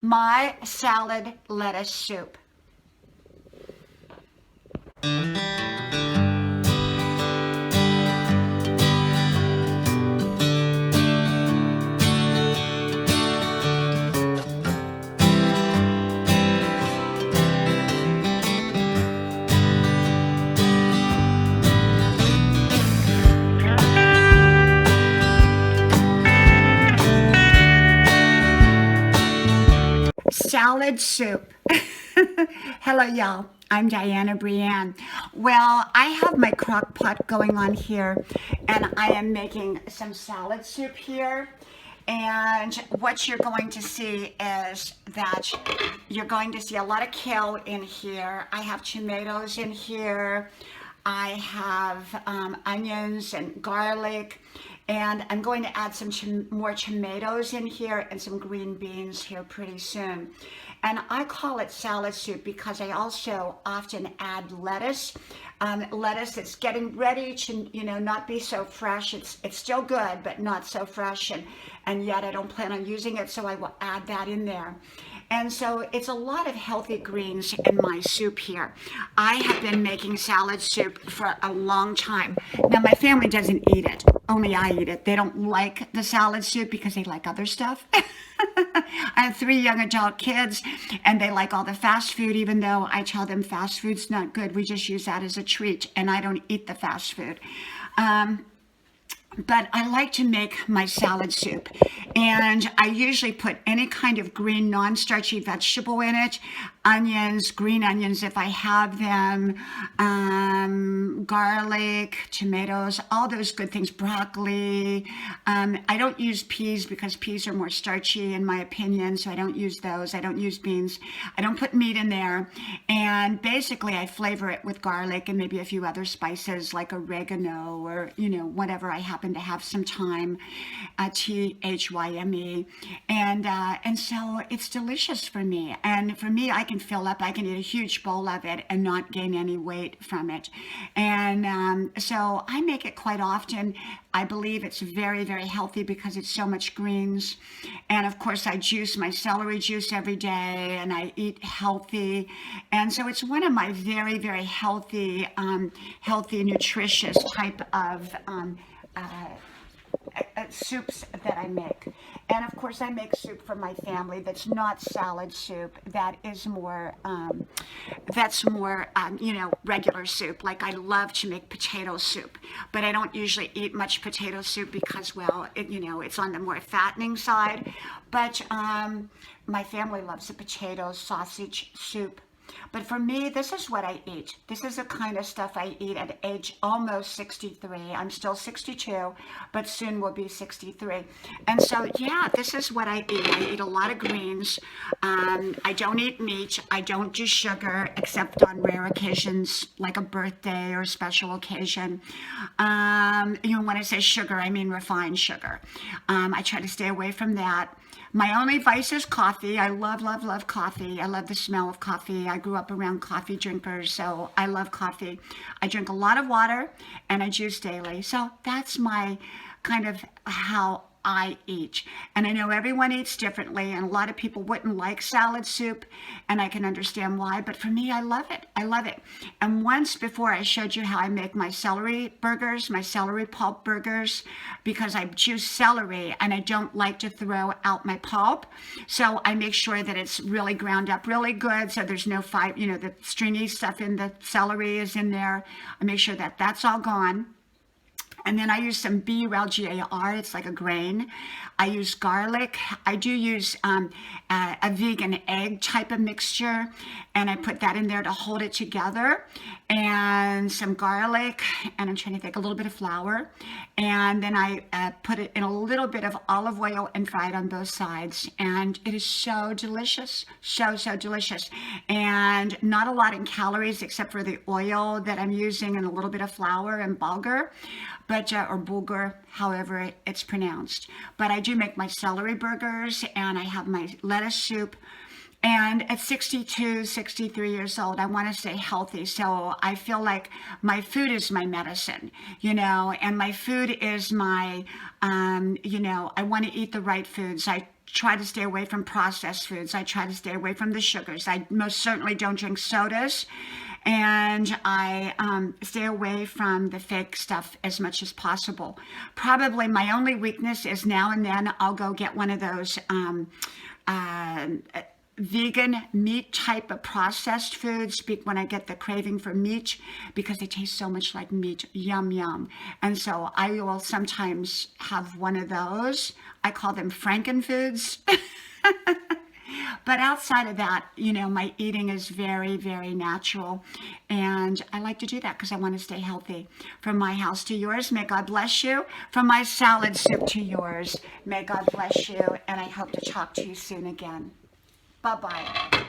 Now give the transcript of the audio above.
My salad lettuce soup. Salad soup. Hello, y'all. I'm Diana Brienne. Well, I have my crock pot going on here, and I am making some salad soup here. And what you're going to see is that you're going to see a lot of kale in here. I have tomatoes in here. I have onions and garlic, and I'm going to add some more tomatoes in here and some green beans here pretty soon. And I call it salad soup because I also often add lettuce. Lettuce that's getting ready to, not be so fresh. It's still good, but not so fresh, and yet I don't plan on using it, so I will add that in there. And so it's a lot of healthy greens in my soup here. I have been making salad soup for a long time. Now, my family doesn't eat it, only I eat it. They don't like the salad soup because they like other stuff. I have 3 young adult kids, and they like all the fast food, even though I tell them fast food's not good. We just use that as a treat, and I don't eat the fast food. But I like to make my salad soup, and I usually put any kind of green non-starchy vegetable in it. Onions, green onions if I have them, garlic, tomatoes, all those good things, broccoli. I don't use peas because peas are more starchy in my opinion, so I don't use those. I don't use beans. I don't put meat in there, and basically I flavor it with garlic and maybe a few other spices like oregano or whatever I happen to have some time, thyme, and so it's delicious for me. And for me, I can fill up. I can eat a huge bowl of it and not gain any weight from it. And so I make it quite often. I believe it's very, very healthy because it's so much greens. And of course, I juice my celery juice every day, and I eat healthy. And so it's one of my very, very healthy, nutritious type of soups that I make. And of course, I make soup for my family that's not salad soup. That is more, regular soup. Like I love to make potato soup, but I don't usually eat much potato soup because, well, it's on the more fattening side. But my family loves the potato sausage soup. But for me, this is what I eat. This is the kind of stuff I eat at age almost 63. I'm still 62, but soon will be 63. And so, yeah, this is what I eat. I eat a lot of greens. I don't eat meat. I don't do sugar except on rare occasions like a birthday or a special occasion. When I say sugar, I mean refined sugar. I try to stay away from that. My only vice is coffee. I love, love, love coffee. I love the smell of coffee. I grew up around coffee drinkers, so I love coffee. I drink a lot of water, and I juice daily. So that's my kind of how I eat. And I know everyone eats differently, and a lot of people wouldn't like salad soup, and I can understand why, but for me, I love it. I love it. And once before I showed you how I make my celery burgers, my celery pulp burgers, because I juice celery and I don't like to throw out my pulp. So I make sure that it's really ground up really good, so there's no fiber, the stringy stuff in the celery is in there. I make sure that that's all gone. And then I use some B-Rel, G-A-R, it's like a grain. I use garlic. I do use a vegan egg type of mixture, and I put that in there to hold it together. And some garlic, and I'm trying to think, a little bit of flour. And then I put it in a little bit of olive oil and fry it on both sides. And it is so delicious, so, so delicious. And not a lot in calories except for the oil that I'm using and a little bit of flour and bulgur. Or bulgur, however it's pronounced. But I do make my celery burgers, and I have my lettuce soup. And at 62, 63 years old, I want to stay healthy. So I feel like my food is my medicine, and my food is my, I want to eat the right foods. I try to stay away from processed foods. I try to stay away from the sugars. I most certainly don't drink sodas. And I stay away from the fake stuff as much as possible. Probably my only weakness is now and then I'll go get one of those vegan meat type of processed foods when I get the craving for meat, because they taste so much like meat. Yum, yum. And so I will sometimes have one of those. I call them frankenfoods. But outside of that, my eating is very, very natural. And I like to do that because I want to stay healthy. From my house to yours, may God bless you. From my salad soup to yours, may God bless you. And I hope to talk to you soon again. Bye-bye.